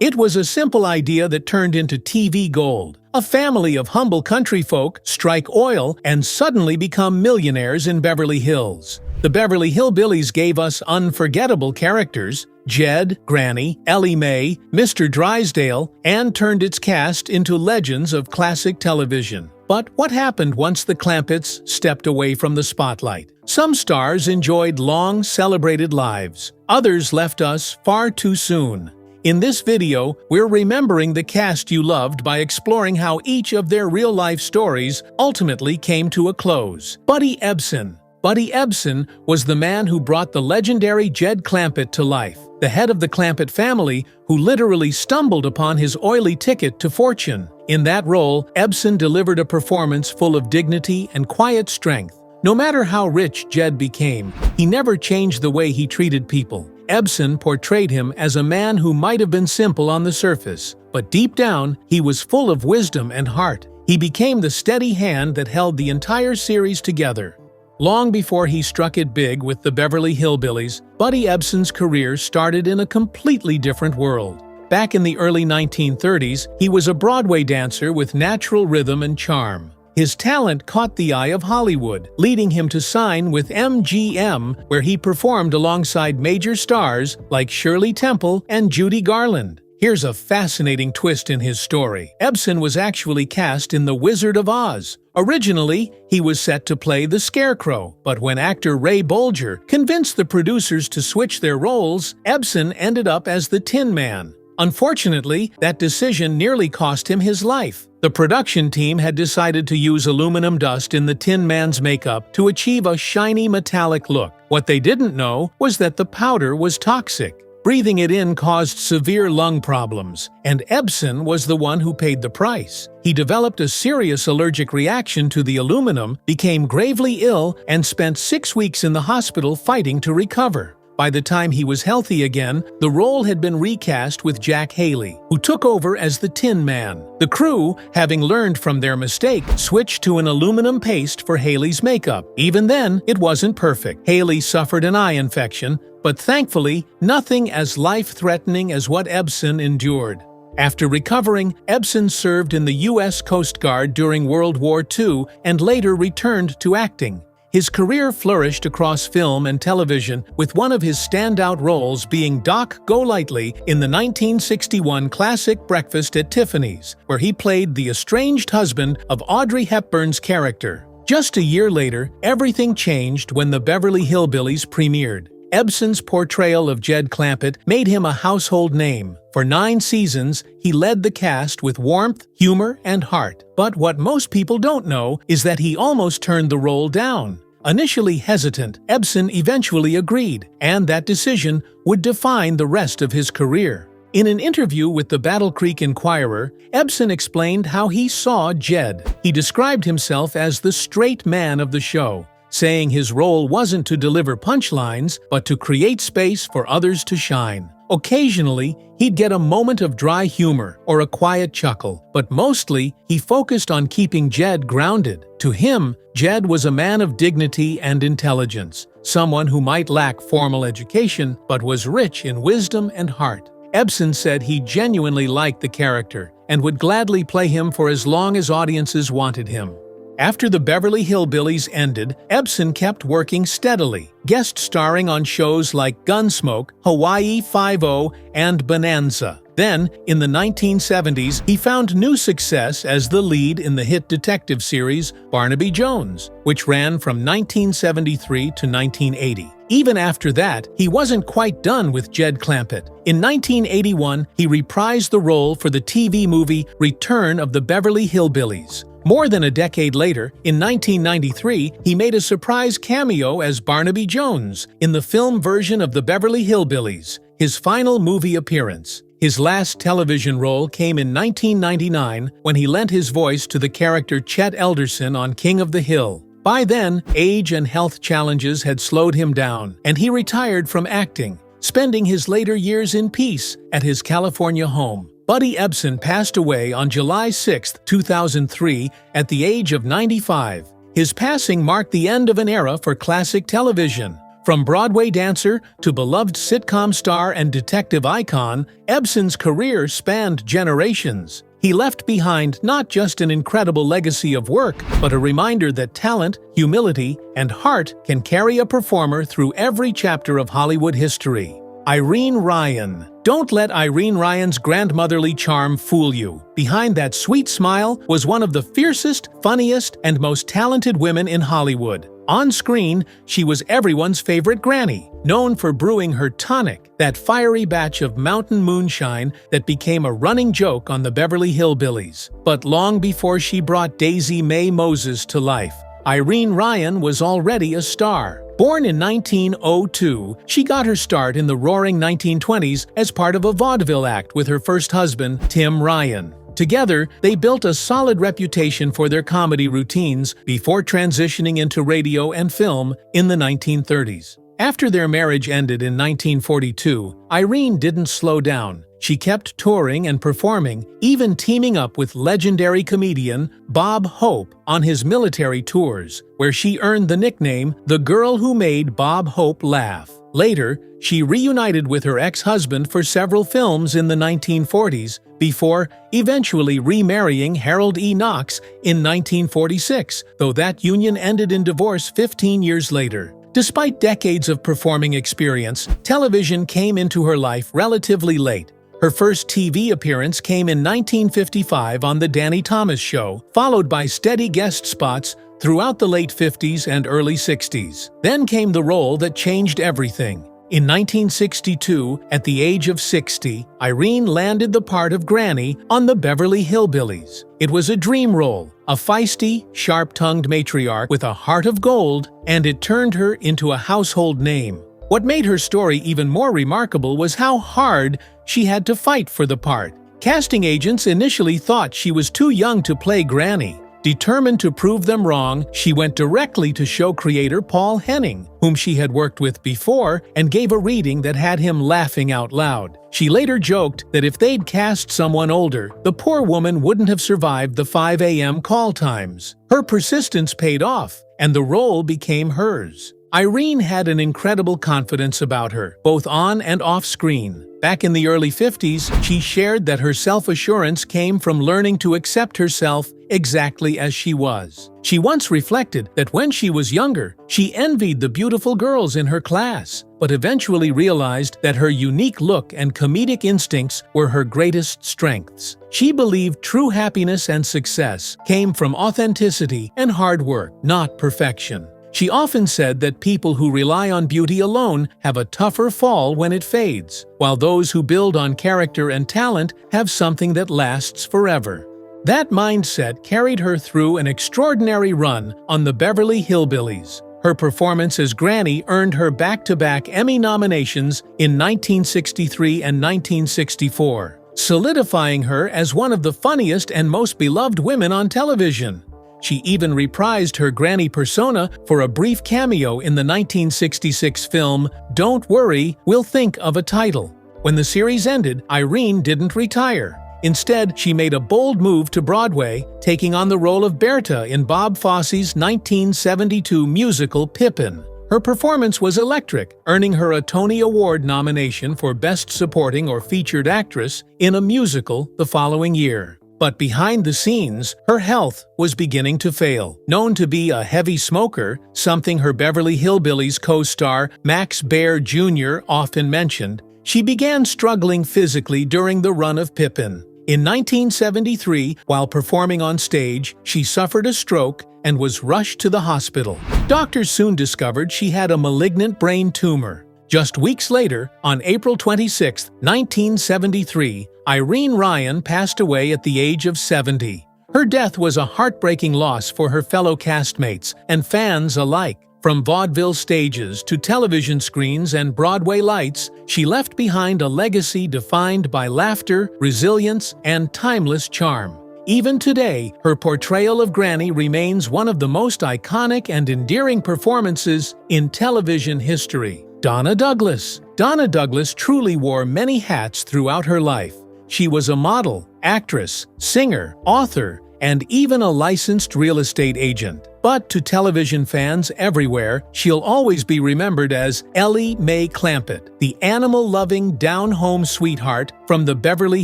It was a simple idea that turned into TV gold. A family of humble country folk strike oil and suddenly become millionaires in Beverly Hills. The Beverly Hillbillies gave us unforgettable characters, Jed, Granny, Elly May, Mr. Drysdale, and turned its cast into legends of classic television. But what happened once the Clampetts stepped away from the spotlight? Some stars enjoyed long, celebrated lives. Others left us far too soon. In this video, we're remembering the cast you loved by exploring how each of their real-life stories ultimately came to a close. Buddy Ebsen. Buddy Ebsen was the man who brought the legendary Jed Clampett to life, the head of the Clampett family who literally stumbled upon his oily ticket to fortune. In that role, Ebsen delivered a performance full of dignity and quiet strength. No matter how rich Jed became, he never changed the way he treated people. Ebsen portrayed him as a man who might have been simple on the surface, but deep down, he was full of wisdom and heart. He became the steady hand that held the entire series together. Long before he struck it big with the Beverly Hillbillies, Buddy Ebsen's career started in a completely different world. Back in the early 1930s, he was a Broadway dancer with natural rhythm and charm. His talent caught the eye of Hollywood, leading him to sign with MGM, where he performed alongside major stars like Shirley Temple and Judy Garland. Here's a fascinating twist in his story. Ebsen was actually cast in The Wizard of Oz. Originally, he was set to play the Scarecrow, but when actor Ray Bolger convinced the producers to switch their roles, Ebsen ended up as the Tin Man. Unfortunately, that decision nearly cost him his life. The production team had decided to use aluminum dust in the Tin Man's makeup to achieve a shiny metallic look. What they didn't know was that the powder was toxic. Breathing it in caused severe lung problems, and Ebsen was the one who paid the price. He developed a serious allergic reaction to the aluminum, became gravely ill, and spent 6 weeks in the hospital fighting to recover. By the time he was healthy again, the role had been recast with Jack Haley, who took over as the Tin Man. The crew, having learned from their mistake, switched to an aluminum paste for Haley's makeup. Even then, it wasn't perfect. Haley suffered an eye infection, but thankfully, nothing as life-threatening as what Ebsen endured. After recovering, Ebsen served in the U.S. Coast Guard during World War II and later returned to acting. His career flourished across film and television, with one of his standout roles being Doc Golightly in the 1961 classic Breakfast at Tiffany's, where he played the estranged husband of Audrey Hepburn's character. Just a year later, everything changed when the Beverly Hillbillies premiered. Ebsen's portrayal of Jed Clampett made him a household name. For 9 seasons, he led the cast with warmth, humor, and heart. But what most people don't know is that he almost turned the role down. Initially hesitant, Ebsen eventually agreed, and that decision would define the rest of his career. In an interview with the Battle Creek Inquirer, Ebsen explained how he saw Jed. He described himself as the straight man of the show, saying his role wasn't to deliver punchlines, but to create space for others to shine. Occasionally, he'd get a moment of dry humor or a quiet chuckle, but mostly, he focused on keeping Jed grounded. To him, Jed was a man of dignity and intelligence, someone who might lack formal education, but was rich in wisdom and heart. Ebsen said he genuinely liked the character and would gladly play him for as long as audiences wanted him. After the Beverly Hillbillies ended, Ebsen kept working steadily, guest starring on shows like Gunsmoke, Hawaii Five-0, and Bonanza. Then, in the 1970s, he found new success as the lead in the hit detective series Barnaby Jones, which ran from 1973 to 1980. Even after that, he wasn't quite done with Jed Clampett. In 1981, he reprised the role for the TV movie Return of the Beverly Hillbillies. More than a decade later, in 1993, he made a surprise cameo as Barnaby Jones in the film version of the Beverly Hillbillies, his final movie appearance. His last television role came in 1999 when he lent his voice to the character Chet Elderson on King of the Hill. By then, age and health challenges had slowed him down, and he retired from acting, spending his later years in peace at his California home. Buddy Ebsen passed away on July 6, 2003, at the age of 95. His passing marked the end of an era for classic television. From Broadway dancer to beloved sitcom star and detective icon, Ebsen's career spanned generations. He left behind not just an incredible legacy of work, but a reminder that talent, humility, and heart can carry a performer through every chapter of Hollywood history. Irene Ryan. Don't let Irene Ryan's grandmotherly charm fool you. Behind that sweet smile was one of the fiercest, funniest, and most talented women in Hollywood. On screen, she was everyone's favorite granny, known for brewing her tonic, that fiery batch of mountain moonshine that became a running joke on the Beverly Hillbillies. But long before she brought Daisy Mae Moses to life, Irene Ryan was already a star. Born in 1902, she got her start in the roaring 1920s as part of a vaudeville act with her first husband, Tim Ryan. Together, they built a solid reputation for their comedy routines before transitioning into radio and film in the 1930s. After their marriage ended in 1942, Irene didn't slow down. She kept touring and performing, even teaming up with legendary comedian Bob Hope on his military tours, where she earned the nickname "The Girl Who Made Bob Hope Laugh." Later, she reunited with her ex-husband for several films in the 1940s, before eventually remarrying Harold E. Knox in 1946, though that union ended in divorce 15 years later. Despite decades of performing experience, television came into her life relatively late. Her first TV appearance came in 1955 on The Danny Thomas Show, followed by steady guest spots throughout the late 50s and early 60s. Then came the role that changed everything. In 1962, at the age of 60, Irene landed the part of Granny on the Beverly Hillbillies. It was a dream role, a feisty, sharp-tongued matriarch with a heart of gold, and it turned her into a household name. What made her story even more remarkable was how hard she had to fight for the part. Casting agents initially thought she was too young to play Granny. Determined to prove them wrong, she went directly to show creator Paul Henning, whom she had worked with before, and gave a reading that had him laughing out loud. She later joked that if they'd cast someone older, the poor woman wouldn't have survived the 5 a.m. call times. Her persistence paid off, and the role became hers. Irene had an incredible confidence about her, both on and off screen. Back in the early 50s, she shared that her self-assurance came from learning to accept herself exactly as she was. She once reflected that when she was younger, she envied the beautiful girls in her class, but eventually realized that her unique look and comedic instincts were her greatest strengths. She believed true happiness and success came from authenticity and hard work, not perfection. She often said that people who rely on beauty alone have a tougher fall when it fades, while those who build on character and talent have something that lasts forever. That mindset carried her through an extraordinary run on the Beverly Hillbillies. Her performance as Granny earned her back-to-back Emmy nominations in 1963 and 1964, solidifying her as one of the funniest and most beloved women on television. She even reprised her Granny persona for a brief cameo in the 1966 film Don't Worry, We'll Think of a Title. When the series ended, Irene didn't retire. Instead, she made a bold move to Broadway, taking on the role of Berta in Bob Fosse's 1972 musical Pippin. Her performance was electric, earning her a Tony Award nomination for Best Supporting or Featured Actress in a Musical the following year. But behind the scenes, her health was beginning to fail. Known to be a heavy smoker, something her Beverly Hillbillies co-star Max Baer Jr. often mentioned, she began struggling physically during the run of Pippin. In 1973, while performing on stage, she suffered a stroke and was rushed to the hospital. Doctors soon discovered she had a malignant brain tumor. Just weeks later, on April 26, 1973, Irene Ryan passed away at the age of 70. Her death was a heartbreaking loss for her fellow castmates and fans alike. From vaudeville stages to television screens and Broadway lights, she left behind a legacy defined by laughter, resilience, and timeless charm. Even today, her portrayal of Granny remains one of the most iconic and endearing performances in television history. Donna Douglas. Donna Douglas truly wore many hats throughout her life. She was a model, actress, singer, author, and even a licensed real estate agent. But to television fans everywhere, she'll always be remembered as Elly May Clampett, the animal-loving, down-home sweetheart from the Beverly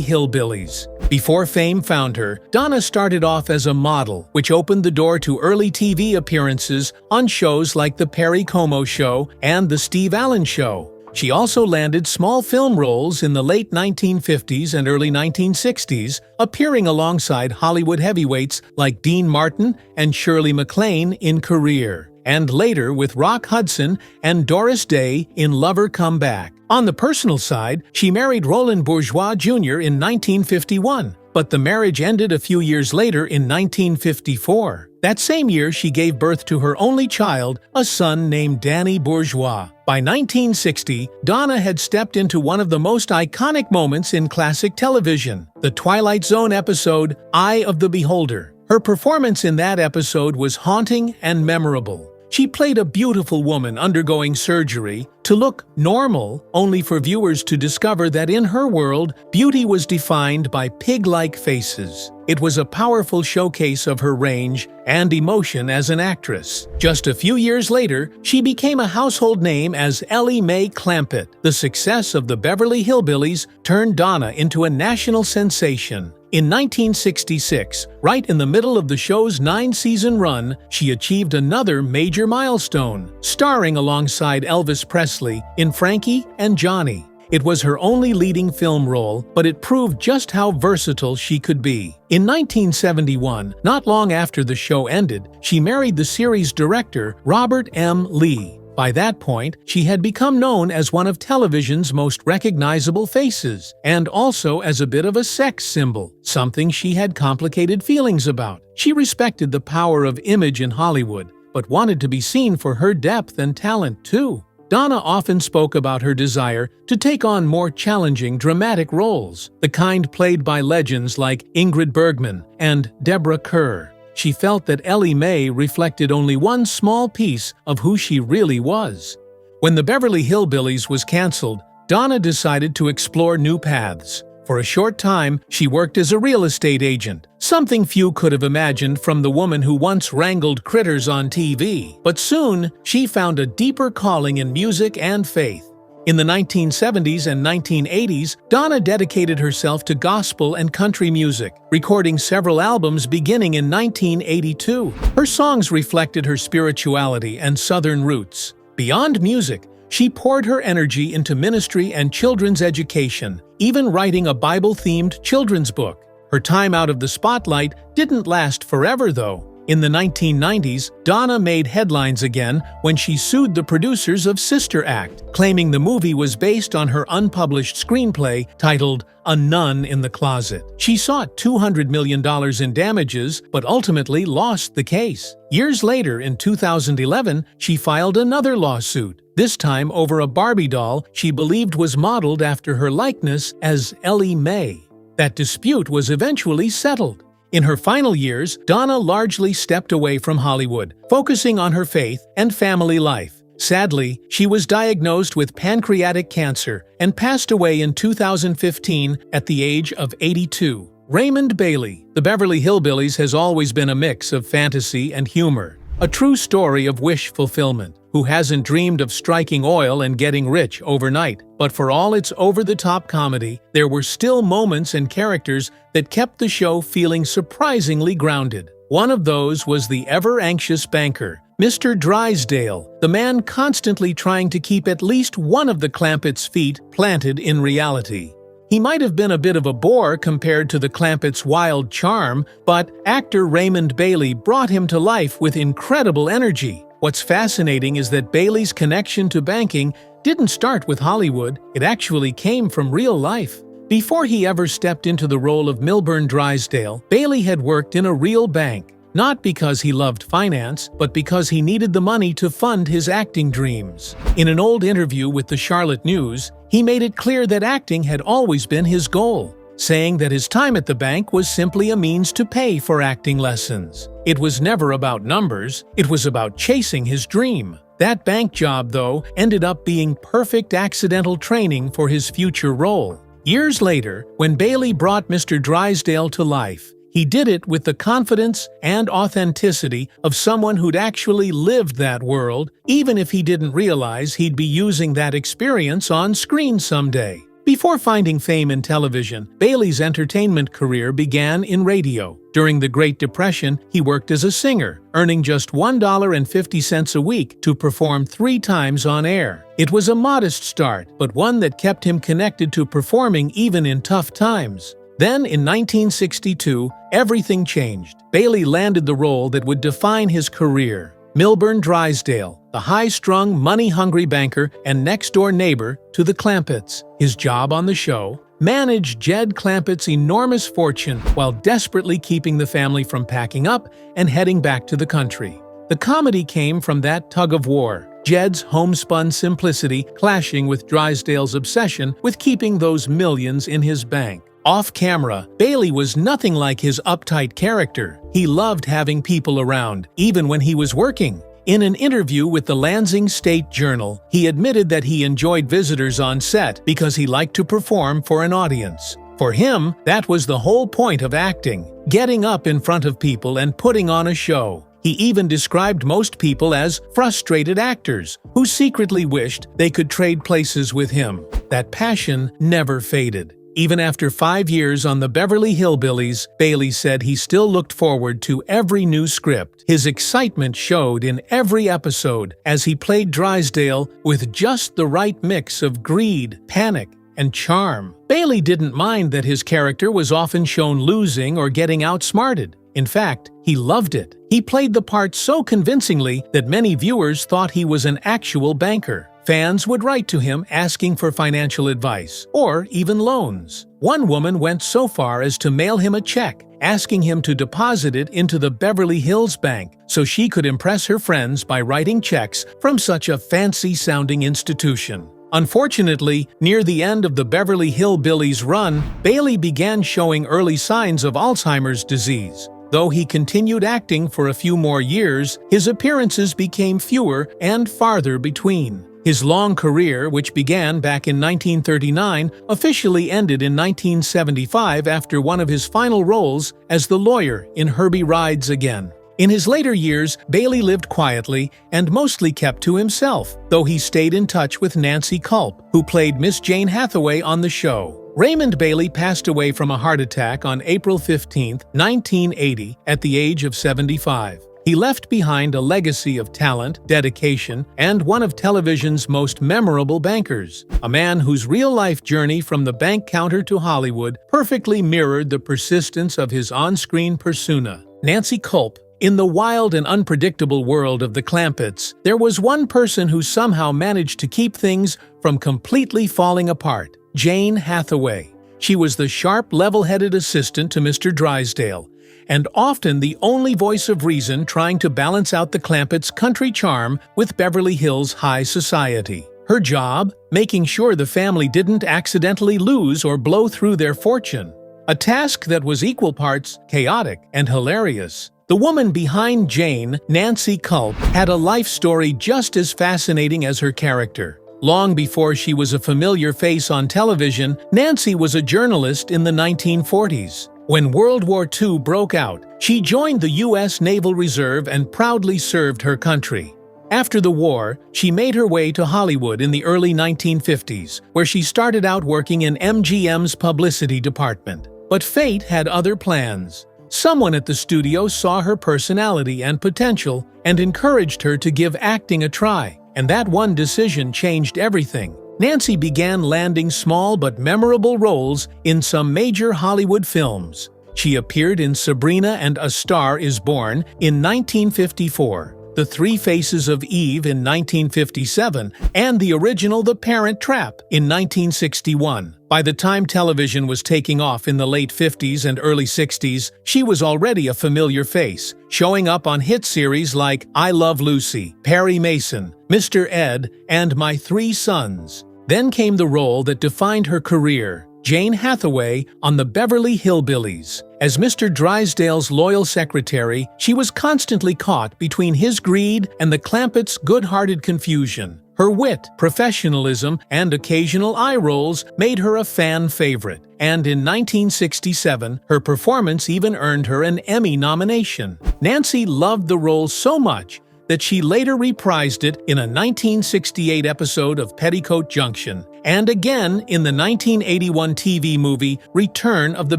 Hillbillies. Before fame found her, Donna started off as a model, which opened the door to early TV appearances on shows like The Perry Como Show and The Steve Allen Show. She also landed small film roles in the late 1950s and early 1960s, appearing alongside Hollywood heavyweights like Dean Martin and Shirley MacLaine in Career, and later with Rock Hudson and Doris Day in Lover Come Back. On the personal side, she married Roland Bourgeois Jr. in 1951, but the marriage ended a few years later in 1954. That same year, she gave birth to her only child, a son named Danny Bourgeois. By 1960, Donna had stepped into one of the most iconic moments in classic television, the Twilight Zone episode, Eye of the Beholder. Her performance in that episode was haunting and memorable. She played a beautiful woman undergoing surgery to look normal, only for viewers to discover that in her world, beauty was defined by pig-like faces. It was a powerful showcase of her range and emotion as an actress. Just a few years later, she became a household name as Elly May Clampett. The success of the Beverly Hillbillies turned Donna into a national sensation. In 1966, right in the middle of the show's 9-season run, she achieved another major milestone, starring alongside Elvis Presley in Frankie and Johnny. It was her only leading film role, but it proved just how versatile she could be. In 1971, not long after the show ended, she married the series director Robert M. Lee. By that point, she had become known as one of television's most recognizable faces, and also as a bit of a sex symbol, something she had complicated feelings about. She respected the power of image in Hollywood, but wanted to be seen for her depth and talent too. Donna often spoke about her desire to take on more challenging, dramatic roles, the kind played by legends like Ingrid Bergman and Deborah Kerr. She felt that Elly May reflected only one small piece of who she really was. When the Beverly Hillbillies was canceled, Donna decided to explore new paths. For a short time, she worked as a real estate agent, something few could have imagined from the woman who once wrangled critters on TV. But soon, she found a deeper calling in music and faith. In the 1970s and 1980s, Donna dedicated herself to gospel and country music, recording several albums beginning in 1982. Her songs reflected her spirituality and Southern roots. Beyond music, she poured her energy into ministry and children's education, even writing a Bible-themed children's book. Her time out of the spotlight didn't last forever, though. In the 1990s, Donna made headlines again when she sued the producers of Sister Act, claiming the movie was based on her unpublished screenplay titled A Nun in the Closet. She sought $200 million in damages, but ultimately lost the case. Years later, in 2011, she filed another lawsuit, this time over a Barbie doll she believed was modeled after her likeness as Elly May. That dispute was eventually settled. In her final years, Donna largely stepped away from Hollywood, focusing on her faith and family life. Sadly, she was diagnosed with pancreatic cancer and passed away in 2015 at the age of 82. Raymond Bailey, The Beverly Hillbillies has always been a mix of fantasy and humor, a true story of wish fulfillment. Who hasn't dreamed of striking oil and getting rich overnight? But for all its over-the-top comedy, there were still moments and characters that kept the show feeling surprisingly grounded. One of those was the ever-anxious banker, Mr. Drysdale, the man constantly trying to keep at least one of the Clampetts' feet planted in reality. He might have been a bit of a bore compared to the Clampetts' wild charm, but actor Raymond Bailey brought him to life with incredible energy. What's fascinating is that Bailey's connection to banking didn't start with Hollywood, it actually came from real life. Before he ever stepped into the role of Milburn Drysdale, Bailey had worked in a real bank, not because he loved finance, but because he needed the money to fund his acting dreams. In an old interview with the Charlotte News, he made it clear that acting had always been his goal, saying that his time at the bank was simply a means to pay for acting lessons. It was never about numbers, it was about chasing his dream. That bank job, though, ended up being perfect accidental training for his future role. Years later, when Bailey brought Mr. Drysdale to life, He did it with the confidence and authenticity of someone who'd actually lived that world, even if he didn't realize he'd be using that experience on screen someday. Before finding fame in television, Bailey's entertainment career began in radio. During the Great Depression, he worked as a singer, earning just $1.50 a week to perform 3 times on air. It was a modest start, but one that kept him connected to performing even in tough times. Then, in 1962, everything changed. Bailey landed the role that would define his career. Milburn Drysdale, the high-strung, money-hungry banker and next-door neighbor to the Clampetts. His job on the show? Manage Jed Clampetts' enormous fortune while desperately keeping the family from packing up and heading back to the country. The comedy came from that tug-of-war, Jed's homespun simplicity clashing with Drysdale's obsession with keeping those millions in his bank. Off-camera, Bailey was nothing like his uptight character. He loved having people around, even when he was working. In an interview with the Lansing State Journal, he admitted that he enjoyed visitors on set because he liked to perform for an audience. For him, that was the whole point of acting, getting up in front of people and putting on a show. He even described most people as frustrated actors who secretly wished they could trade places with him. That passion never faded. Even after 5 years on the Beverly Hillbillies, Bailey said he still looked forward to every new script. His excitement showed in every episode as he played Drysdale with just the right mix of greed, panic, and charm. Bailey didn't mind that his character was often shown losing or getting outsmarted. In fact, he loved it. He played the part so convincingly that many viewers thought he was an actual banker. Fans would write to him asking for financial advice, or even loans. One woman went so far as to mail him a check, asking him to deposit it into the Beverly Hills bank so she could impress her friends by writing checks from such a fancy-sounding institution. Unfortunately, near the end of the Beverly Hillbillies run, Bailey began showing early signs of Alzheimer's disease. Though he continued acting for a few more years, his appearances became fewer and farther between. His long career, which began back in 1939, officially ended in 1975 after one of his final roles as the lawyer in Herbie Rides Again. In his later years, Bailey lived quietly and mostly kept to himself, though he stayed in touch with Nancy Culp, who played Miss Jane Hathaway on the show. Raymond Bailey passed away from a heart attack on April 15, 1980, at the age of 75. He left behind a legacy of talent, dedication, and one of television's most memorable bankers, a man whose real-life journey from the bank counter to Hollywood perfectly mirrored the persistence of his on-screen persona. Nancy Culp. In the wild and unpredictable world of the Clampetts, there was one person who somehow managed to keep things from completely falling apart: Jane Hathaway. She was the sharp, level-headed assistant to Mr. Drysdale, and often the only voice of reason trying to balance out the Clampetts' country charm with Beverly Hills high society. Her job? Making sure the family didn't accidentally lose or blow through their fortune. A task that was equal parts chaotic and hilarious. The woman behind Jane, Nancy Culp, had a life story just as fascinating as her character. Long before she was a familiar face on television, Nancy was a journalist in the 1940s. When World War II broke out, she joined the U.S. Naval Reserve and proudly served her country. After the war, she made her way to Hollywood in the early 1950s, where she started out working in MGM's publicity department. But fate had other plans. Someone at the studio saw her personality and potential and encouraged her to give acting a try, and that one decision changed everything. Nancy began landing small but memorable roles in some major Hollywood films. She appeared in Sabrina and A Star is Born in 1954, The Three Faces of Eve in 1957, and the original The Parent Trap in 1961. By the time television was taking off in the late 50s and early 60s, she was already a familiar face, showing up on hit series like I Love Lucy, Perry Mason, Mr. Ed, and My Three Sons. Then came the role that defined her career, Jane Hathaway on the Beverly Hillbillies. As Mr. Drysdale's loyal secretary, she was constantly caught between his greed and the Clampetts' good-hearted confusion. Her wit, professionalism, and occasional eye rolls made her a fan favorite, and in 1967, her performance even earned her an Emmy nomination. Nancy loved the role so much that she later reprised it in a 1968 episode of Petticoat Junction, and again in the 1981 TV movie Return of the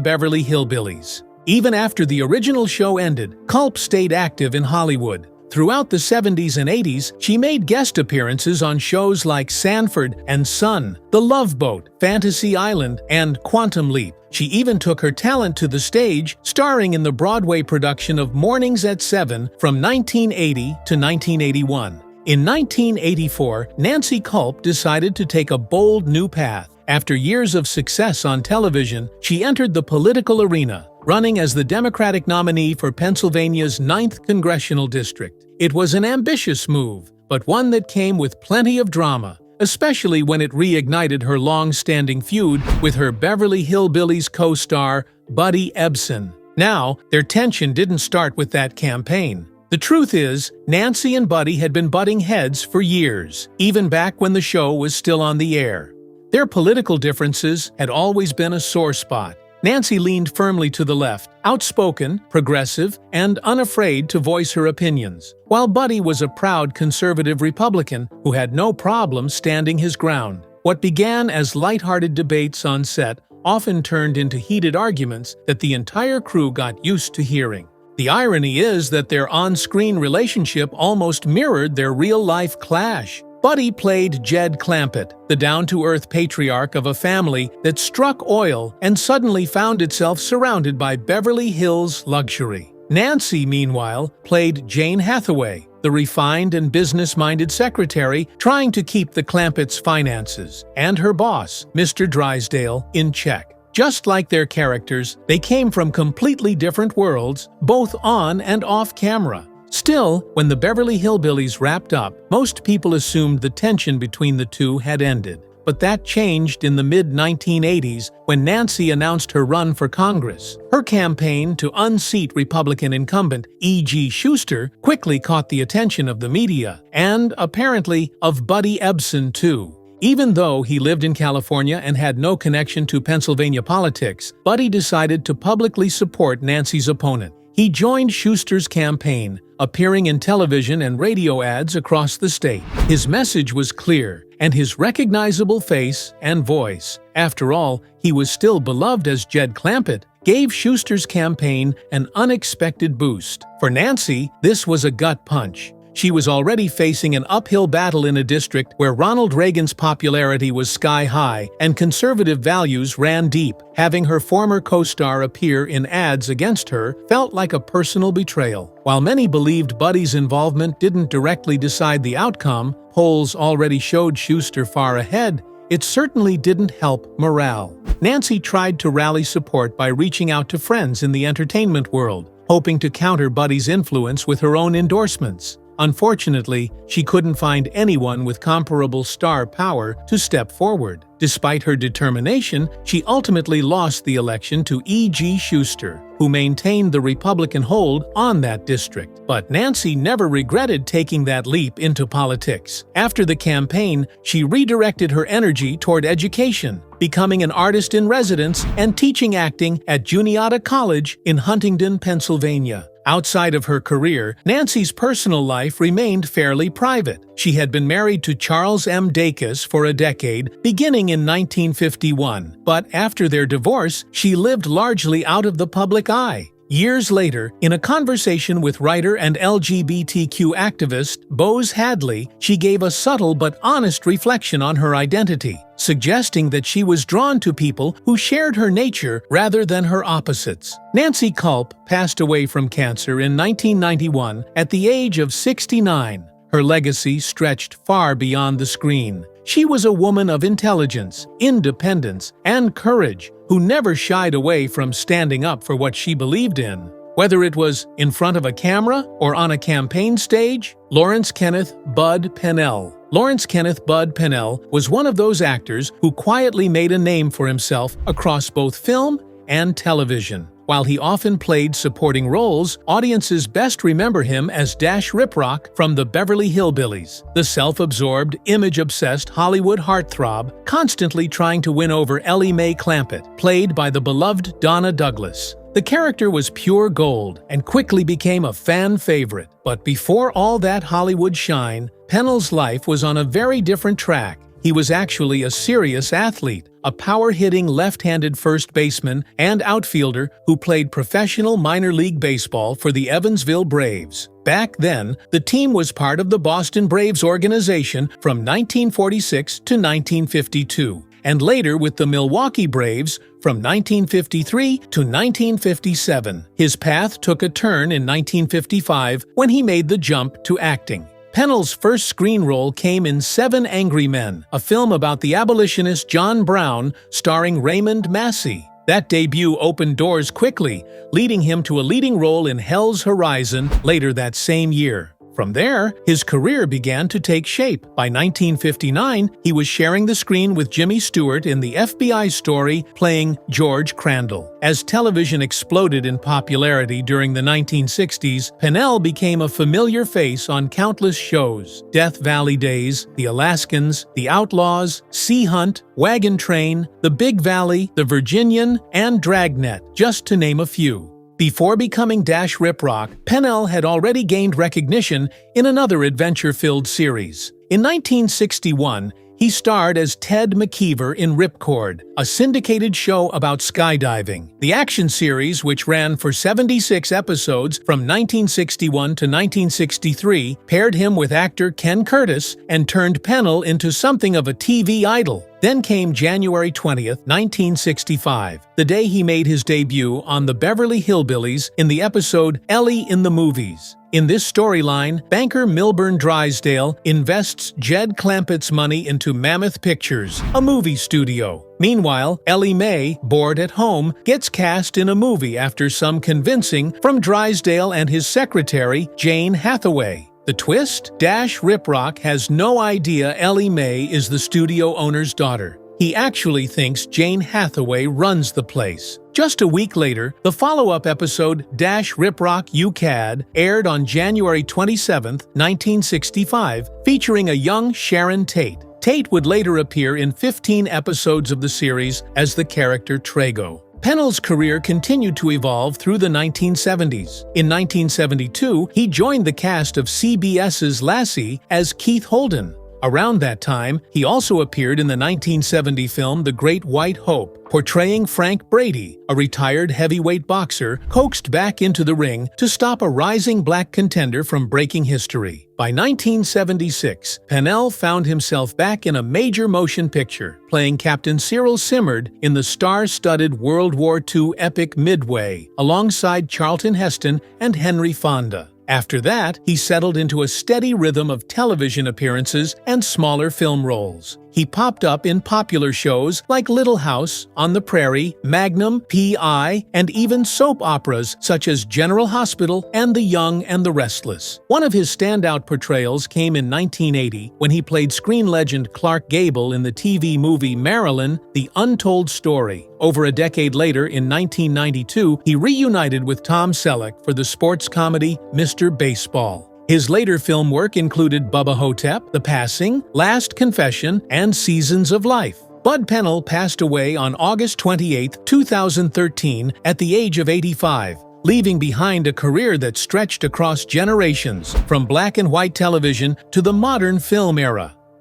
Beverly Hillbillies. Even after the original show ended, Culp stayed active in Hollywood. Throughout the 70s and 80s, she made guest appearances on shows like Sanford and Son, The Love Boat, Fantasy Island, and Quantum Leap. She even took her talent to the stage, starring in the Broadway production of Mornings at 7 from 1980 to 1981. In 1984, Nancy Culp decided to take a bold new path. After years of success on television, she entered the political arena, running as the Democratic nominee for Pennsylvania's 9th Congressional District. It was an ambitious move, but one that came with plenty of drama, especially when it reignited her long-standing feud with her Beverly Hillbillies co-star, Buddy Ebsen. Now, their tension didn't start with that campaign. The truth is, Nancy and Buddy had been butting heads for years, even back when the show was still on the air. Their political differences had always been a sore spot. Nancy leaned firmly to the left, outspoken, progressive, and unafraid to voice her opinions, while Buddy was a proud conservative Republican who had no problem standing his ground. What began as lighthearted debates on set often turned into heated arguments that the entire crew got used to hearing. The irony is that their on-screen relationship almost mirrored their real-life clash. Buddy played Jed Clampett, the down-to-earth patriarch of a family that struck oil and suddenly found itself surrounded by Beverly Hills luxury. Nancy, meanwhile, played Jane Hathaway, the refined and business-minded secretary trying to keep the Clampetts' finances, and her boss, Mr. Drysdale, in check. Just like their characters, they came from completely different worlds, both on and off camera. Still, when the Beverly Hillbillies wrapped up, most people assumed the tension between the two had ended. But that changed in the mid-1980s when Nancy announced her run for Congress. Her campaign to unseat Republican incumbent E.G. Schuster quickly caught the attention of the media, and, apparently, of Buddy Ebsen too. Even though he lived in California and had no connection to Pennsylvania politics, Buddy decided to publicly support Nancy's opponent. He joined Schuster's campaign, appearing in television and radio ads across the state. His message was clear, and his recognizable face and voice, after all, he was still beloved as Jed Clampett, gave Schuster's campaign an unexpected boost. For Nancy, this was a gut punch. She was already facing an uphill battle in a district where Ronald Reagan's popularity was sky high and conservative values ran deep. Having her former co-star appear in ads against her felt like a personal betrayal. While many believed Buddy's involvement didn't directly decide the outcome, polls already showed Schuster far ahead. It certainly didn't help morale. Nancy tried to rally support by reaching out to friends in the entertainment world, hoping to counter Buddy's influence with her own endorsements. Unfortunately, she couldn't find anyone with comparable star power to step forward. Despite her determination, she ultimately lost the election to E.G. Schuster, who maintained the Republican hold on that district. But Nancy never regretted taking that leap into politics. After the campaign, she redirected her energy toward education, becoming an artist in residence and teaching acting at Juniata College in Huntington, Pennsylvania. Outside of her career, Nancy's personal life remained fairly private. She had been married to Charles M. Dacus for a decade, beginning in 1951, but after their divorce, she lived largely out of the public eye. Years later, in a conversation with writer and LGBTQ activist Bose Hadley, she gave a subtle but honest reflection on her identity, suggesting that she was drawn to people who shared her nature rather than her opposites. Nancy Culp passed away from cancer in 1991 at the age of 69. Her legacy stretched far beyond the screen. She was a woman of intelligence, independence, and courage who never shied away from standing up for what she believed in. Whether it was in front of a camera or on a campaign stage, Lawrence Kenneth "Bud" Pennell. Lawrence Kenneth "Bud" Pennell was one of those actors who quietly made a name for himself across both film and television. While he often played supporting roles, audiences best remember him as Dash Riprock from the Beverly Hillbillies, the self-absorbed, image-obsessed Hollywood heartthrob constantly trying to win over Elly May Clampett, played by the beloved Donna Douglas. The character was pure gold and quickly became a fan favorite. But before all that Hollywood shine, Pennell's life was on a very different track. He was actually a serious athlete, a power-hitting left-handed first baseman and outfielder who played professional minor league baseball for the Evansville Braves. Back then, the team was part of the Boston Braves organization from 1946 to 1952, and later with the Milwaukee Braves from 1953 to 1957. His path took a turn in 1955 when he made the jump to acting. Pennell's first screen role came in 7 Angry Men, a film about the abolitionist John Brown starring Raymond Massey. That debut opened doors quickly, leading him to a leading role in Hell's Horizon later that same year. From there, his career began to take shape. By 1959, he was sharing the screen with Jimmy Stewart in the FBI story, playing George Crandall. As television exploded in popularity during the 1960s, Pennell became a familiar face on countless shows: Death Valley Days, The Alaskans, The Outlaws, Sea Hunt, Wagon Train, The Big Valley, The Virginian, and Dragnet, just to name a few. Before becoming Dash Riprock, Pennell had already gained recognition in another adventure-filled series. In 1961, he starred as Ted McKeever in Ripcord, a syndicated show about skydiving. The action series, which ran for 76 episodes from 1961 to 1963, paired him with actor Ken Curtis and turned Pennell into something of a TV idol. Then came January 20th, 1965, the day he made his debut on the Beverly Hillbillies in the episode Elly in the Movies. In this storyline, banker Milburn Drysdale invests Jed Clampett's money into Mammoth Pictures, a movie studio. Meanwhile, Elly May, bored at home, gets cast in a movie after some convincing from Drysdale and his secretary, Jane Hathaway. The twist? Dash Riprock has no idea Elly May is the studio owner's daughter. He actually thinks Jane Hathaway runs the place. Just a week later, the follow-up episode Dash Riprock You Cad aired on January 27, 1965, featuring a young Sharon Tate. Tate would later appear in 15 episodes of the series as the character Trago. Pennell's career continued to evolve through the 1970s. In 1972, he joined the cast of CBS's Lassie as Keith Holden. Around that time, he also appeared in the 1970 film The Great White Hope, portraying Frank Brady, a retired heavyweight boxer coaxed back into the ring to stop a rising black contender from breaking history. By 1976, Pennell found himself back in a major motion picture, playing Captain Cyril Simard in the star-studded World War II epic Midway, alongside Charlton Heston and Henry Fonda. After that, he settled into a steady rhythm of television appearances and smaller film roles. He popped up in popular shows like Little House, On the Prairie, Magnum, P.I., and even soap operas such as General Hospital and The Young and the Restless. One of his standout portrayals came in 1980 when he played screen legend Clark Gable in the TV movie Marilyn: The Untold Story. Over a decade later, in 1992, he reunited with Tom Selleck for the sports comedy Mr. Baseball. His later film work included Bubba Hotep, The Passing, Last Confession, and Seasons of Life. Bud Pennell passed away on August 28, 2013, at the age of 85, leaving behind a career that stretched across generations, from black and white television to the modern film era.